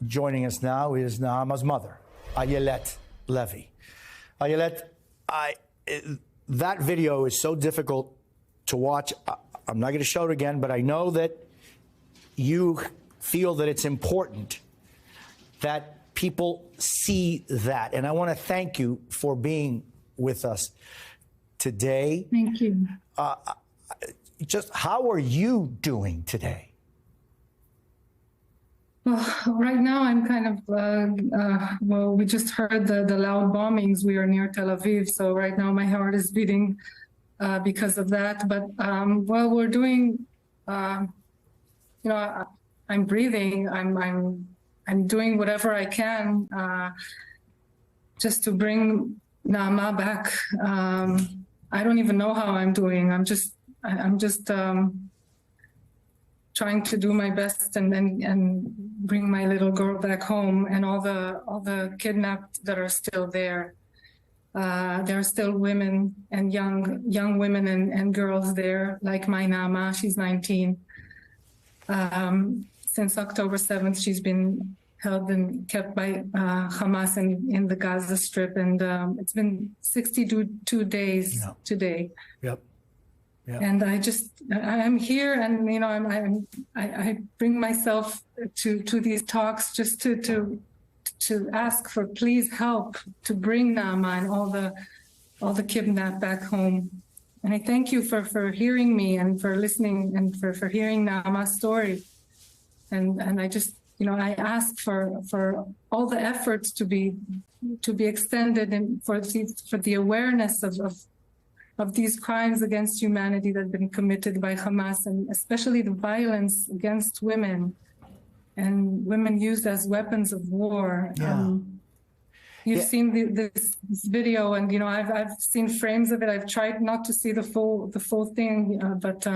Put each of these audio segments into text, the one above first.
joining us now is Naama's mother, Ayelet Levy. Ayelet, that video is so difficult to watch. I'm not going to show it again, but I know that you feel that it's important that people see that. And I want to thank you for being with us today. Thank you. Just how are you doing today? Well, right now I'm kind of, well, we just heard the loud bombings. We are near Tel Aviv. So right now my heart is beating because of that. But, well, we're doing, you know, I'm breathing. I'm doing whatever I can just to bring Naama back. I don't even know how I'm doing. I'm just trying to do my best and bring my little girl back home, and all the kidnapped that are still there. There are still women and young women and girls there, like my Naama. She's 19. Since October 7th, she's been held and kept by Hamas in the Gaza Strip, and it's been 62 days today. Yep. Yeah. And I'm here, and you know, I bring myself to these talks just to ask for please help to bring Naama and all the kidnapped back home. And I thank you for hearing me and for listening and for hearing Naama's story. And I just, you know, I ask for all the efforts to be extended and for the awareness of these crimes against humanity that have been committed by Hamas, and especially the violence against women and women used as weapons of war. Yeah. You've seen this video, and you know, I've seen frames of it. I've tried not to see the full thing, but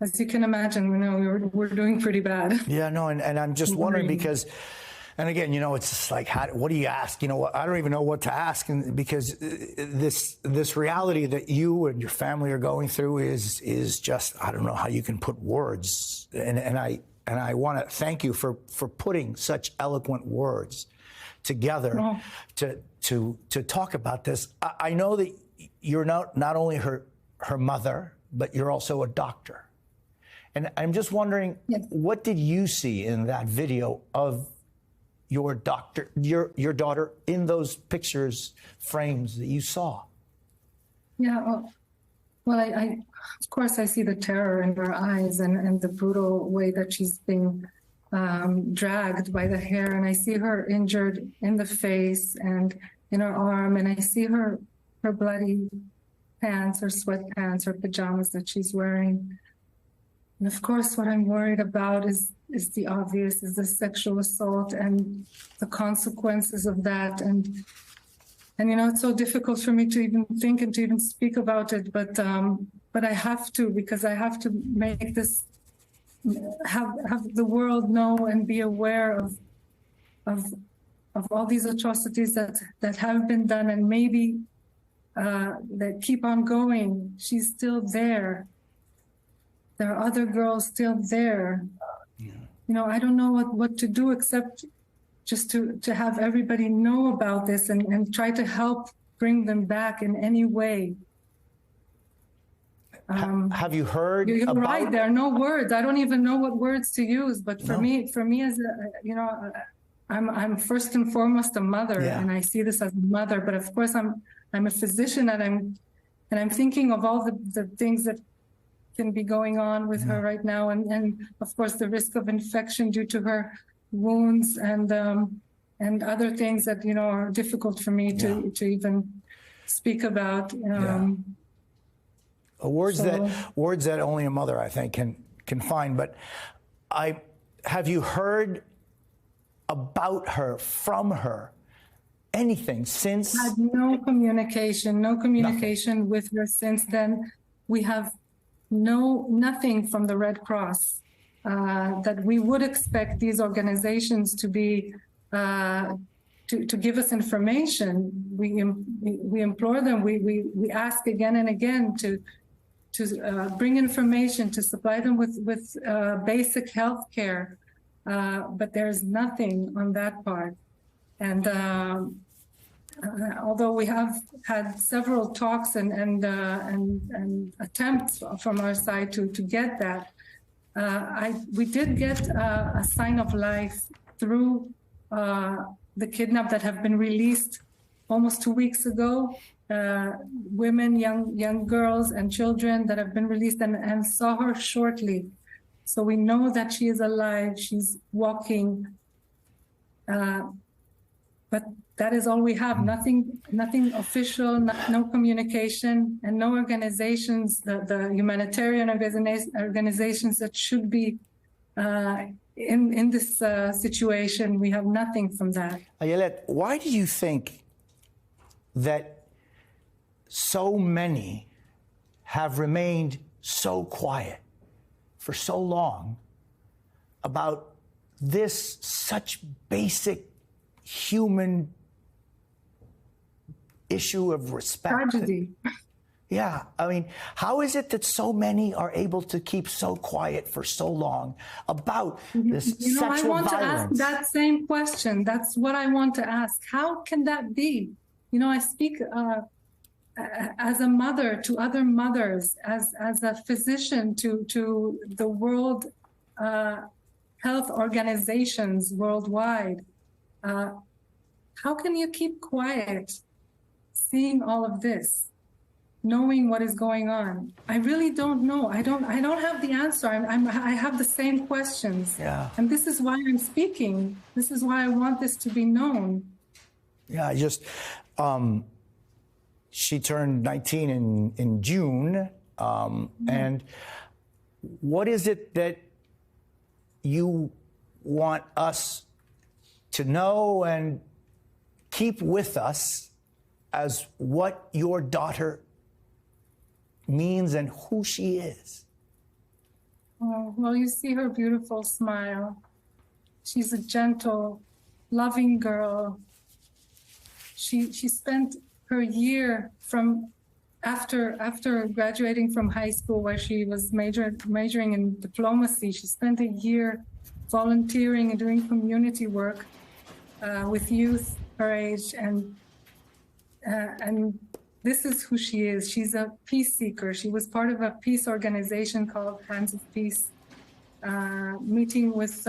as you can imagine, you know, we're doing pretty bad. Yeah, no, and I'm just wondering because, and again, you know, it's just like, what do you ask? You know, I don't even know what to ask, and because this reality that you and your family are going through is just, I don't know how you can put words, and I want to thank you for putting such eloquent words together to talk about this. I know that you're not only her mother, but you're also a doctor. And I'm just wondering, what did you see in that video of your daughter in those pictures, frames that you saw? Yeah, well, I of course I see the terror in her eyes and the brutal way that she's being dragged by the hair, and I see her injured in the face and in her arm, and I see her bloody pants, her sweatpants, her pajamas that she's wearing. And of course, what I'm worried about is the obvious, is the sexual assault and the consequences of that. And you know, it's so difficult for me to even think and to even speak about it, but I have to, because I have to make this, have the world know and be aware of all these atrocities that have been done, and maybe that keep on going. She's still there. There are other girls still there. Yeah. You know, I don't know what to do except just to have everybody know about this and try to help bring them back in any way. Have you heard? You're right. There are no words. I don't even know what words to use. But for me as a, you know, I'm first and foremost a mother, and I see this as a mother. But of course, I'm a physician, and I'm thinking of all the things that can be going on with her right now, and of course the risk of infection due to her wounds and other things that, you know, are difficult for me to even speak about. Words that only a mother, I think, can find. But have you heard about her, from her, anything since? Had no communication Nothing. With her since then. We have nothing from the Red Cross that we would expect these organizations to be to give us information. We implore them. We ask again and again to bring information, to supply them with basic health care, but there's nothing on that part. And although we have had several talks and attempts from our side to get that, we did get a sign of life through the kidnapped that have been released almost 2 weeks ago. Women, young girls and children that have been released and saw her shortly. So we know that she is alive, she's walking, but that is all we have. Nothing official, no communication, and no organizations, the humanitarian organizations that should be in this situation. We have nothing from that. Ayelet, why do you think that so many have remained so quiet for so long about this such basic human issue of respect? Tragedy. Yeah, I mean, how is it that so many are able to keep so quiet for so long about this sexual violence? I want to ask that same question. That's what I want to ask. How can that be? I speak as a mother to other mothers, as a physician to the World Health Organizations worldwide. How can you keep quiet, seeing all of this, knowing what is going on? I really don't know. I don't have the answer. I have the same questions. Yeah. And this is why I'm speaking. This is why I want this to be known. Yeah, she turned 19 in June. And what is it that you want us to know and keep with us as what your daughter means and who she is? Oh, well, you see her beautiful smile. She's a gentle, loving girl. She spent her year from after graduating from high school, where she was majoring in diplomacy. She spent a year volunteering and doing community work with youth her age, and this is who she is. She's a peace seeker. She was part of a peace organization called Hands of Peace, meeting with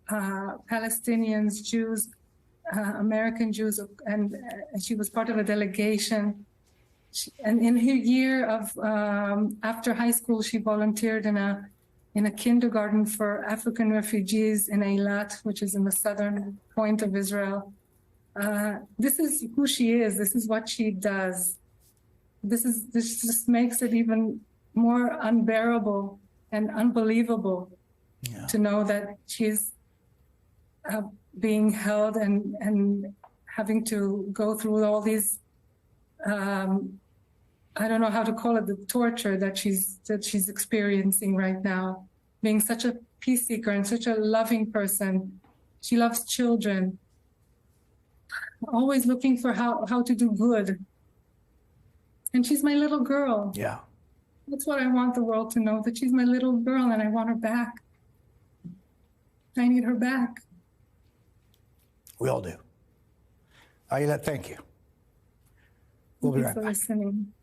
Palestinians, Jews, American Jews, and she was part of a delegation. And in her year of after high school, she volunteered in a kindergarten for African refugees in Eilat, which is in the southern point of Israel. This is who she is. This is what she does. This just makes it even more unbearable and unbelievable to know that she's being held and having to go through all these, I don't know how to call it, the torture that she's experiencing right now. Being such a peace seeker and such a loving person. She loves children, always looking for how to do good. And she's my little girl. Yeah. That's what I want the world to know, that she's my little girl and I want her back. I need her back. We all do. Ayelet, thank you. We'll be right back. Thank you for listening.